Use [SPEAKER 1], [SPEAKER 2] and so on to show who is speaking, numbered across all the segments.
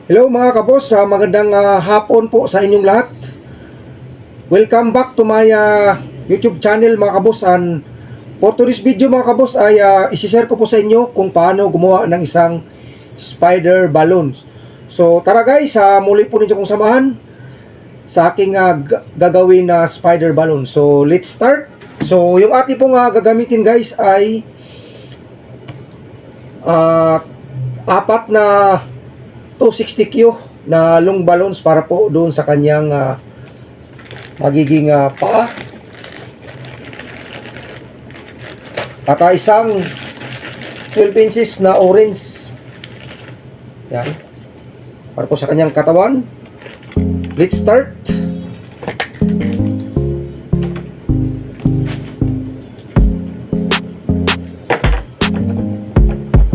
[SPEAKER 1] Hello mga kabos, magandang hapon po sa inyong lahat. Welcome back to my YouTube channel mga kabos. And for today's video mga kabos ay isi-share ko po sa inyo kung paano gumawa ng isang spider balloons. So tara guys, muli po ninyo kong samahan sa aking gagawin na spider balloon. So let's start. So yung ating pong gagamitin guys ay apat na 260Q na long balloons para po doon sa kanyang magiging paa. At isang 12 inches na orange. Yan. Para po sa kanyang katawan. Let's start.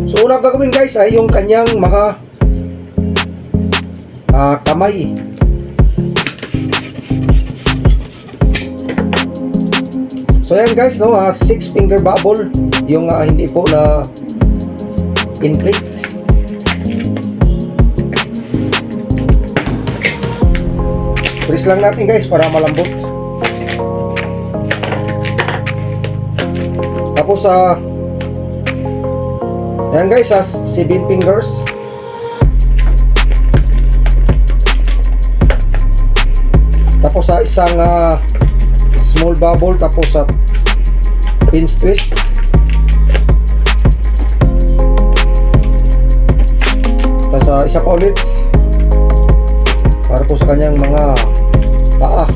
[SPEAKER 1] So unang gagawin guys ay yung kanyang mga kamay. So yan guys, no, 6 finger bubble yung hindi po na inflate. Press lang natin guys para malambot. Tapos yan guys, 7 fingers. Tapos isang small bubble, tapos pinch twist. Tapos isa pa ulit para po sa kanyang mga paa.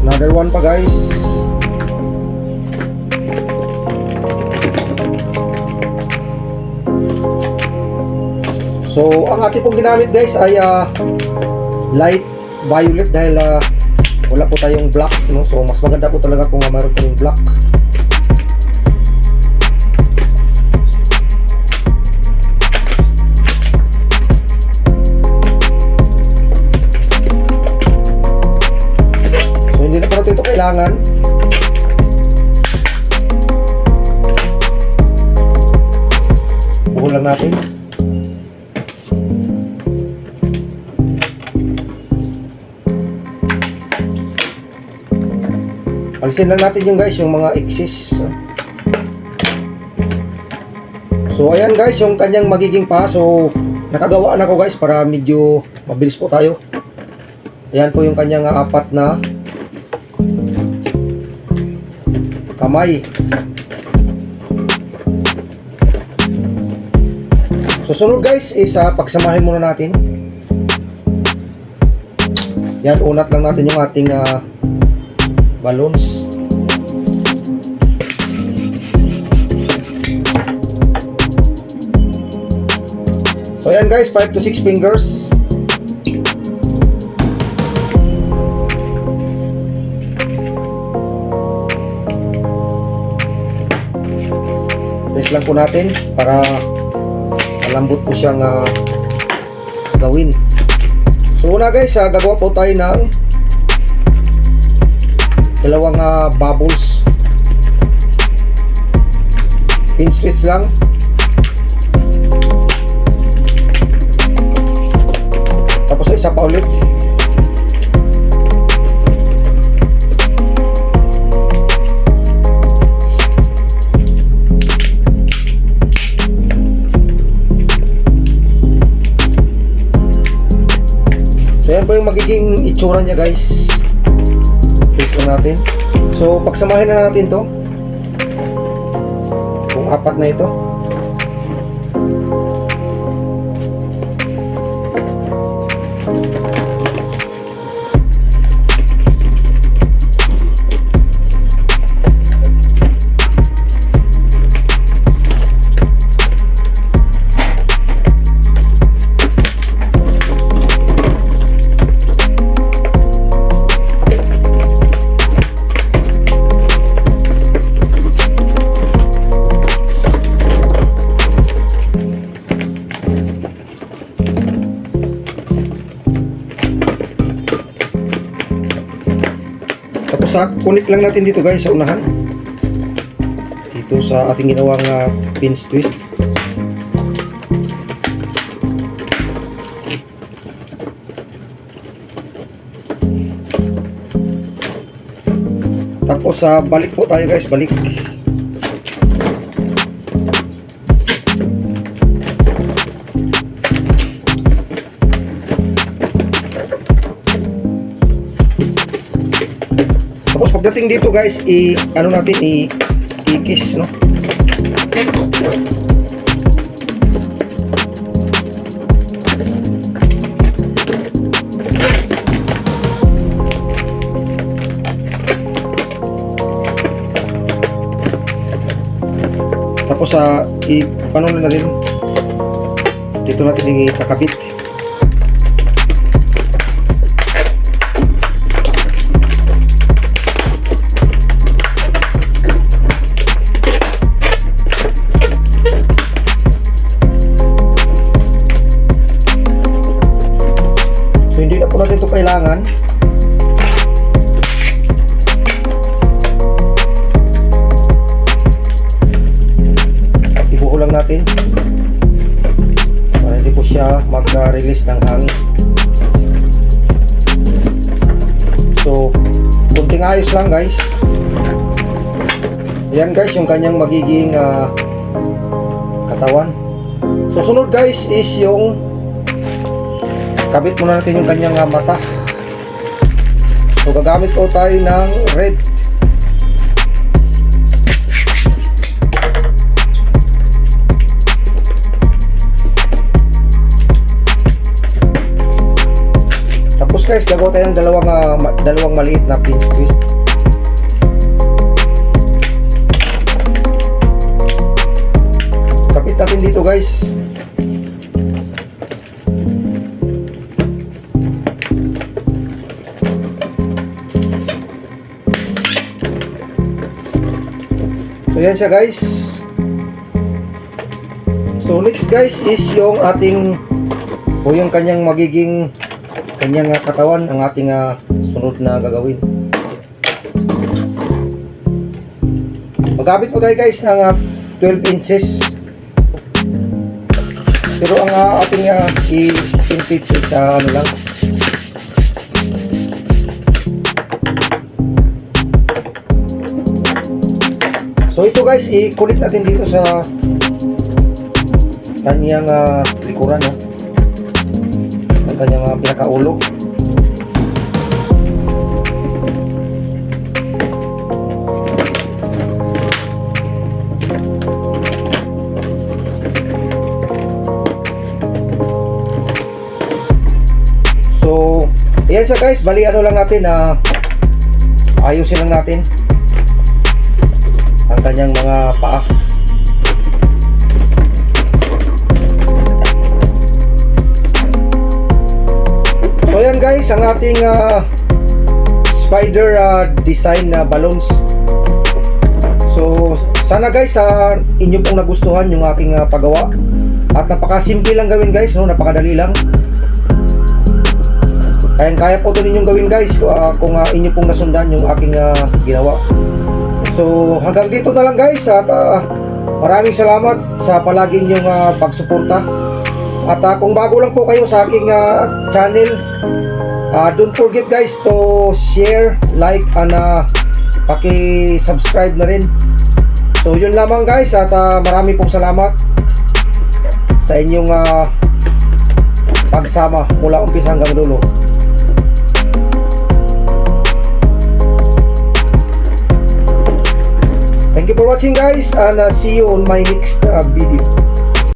[SPEAKER 1] Another one pa guys. So ang ating pong ginamit guys ay light violet dahil wala po tayong black, no? So mas maganda po talaga kung mayroon tayong black. Hindi na po ito kailangan. Buhol lang natin. Alisin lang natin yung guys, yung mga excess. So ayan guys, yung kanyang magiging pa. So nakagawa na ko guys para medyo mabilis po tayo. Ayan po yung kanyang apat na kamay. Susunod guys is pagsamahin muna natin. Yan, unat lang natin yung ating balloons. So yan guys, 5 to 6 fingers. Press lang po natin para malambot po siyang gawin. So una guys, gagawa po tayo ng dalawang bubbles. Pinch twist lang. Tapos isa pa ulit. So yan po yung magiging itsura niya guys. Paste lang natin. So pagsamahin na natin to, kung apat na ito. connect lang natin dito guys sa unahan. Dito sa ating ginawang pinch twist. Tapos balik po tayo guys, balik. Tapos pagdating dito guys, ano natin, i-kiss, no? Tapos paano na rin, dito natin ikakabit. So hindi na po natin ito kailangan. Ibuo lang natin para hindi po siya mag-release ng hangin. So kunting ayos lang guys. Ayan guys yung kanyang magiging katawan. So sunod guys is yung kabit muna natin yung kanyang mata. So gagamit po tayo ng red. Tapos guys, gagawa tayo ng dalawang maliit na pinch twist. Kapit natin dito guys. So yan siya guys. So next guys is yung ating yung kanyang magiging katawan, ang ating sunod na gagawin. Magamit po tayo guys ng 12 inches. Pero ang ating i-pinpit is ano lang. So ito guys, i-connect natin dito sa kanyang likuran, no? Ang kanyang pinakaulo. So ayan siya guys, bali ano lang natin, ayusin lang natin ang kanyang mga paa. So yan guys, ang ating spider design na balloons. So sana guys inyo pong nagustuhan yung aking paggawa. At napakasimple lang gawin guys, no? Napakadali lang. Kaya po ito ninyong gawin guys kung inyo pong nasundan yung aking ginawa. So hanggang dito na lang guys, at maraming salamat sa palagi ninyong pagsuporta. At kung bago lang po kayo sa aking channel, don't forget guys to share, like, and paki-subscribe na rin. So yun lamang guys, at marami pong salamat sa inyong pagsama mula umpisa hanggang dulo. Thank you for watching guys, and see you on my next video.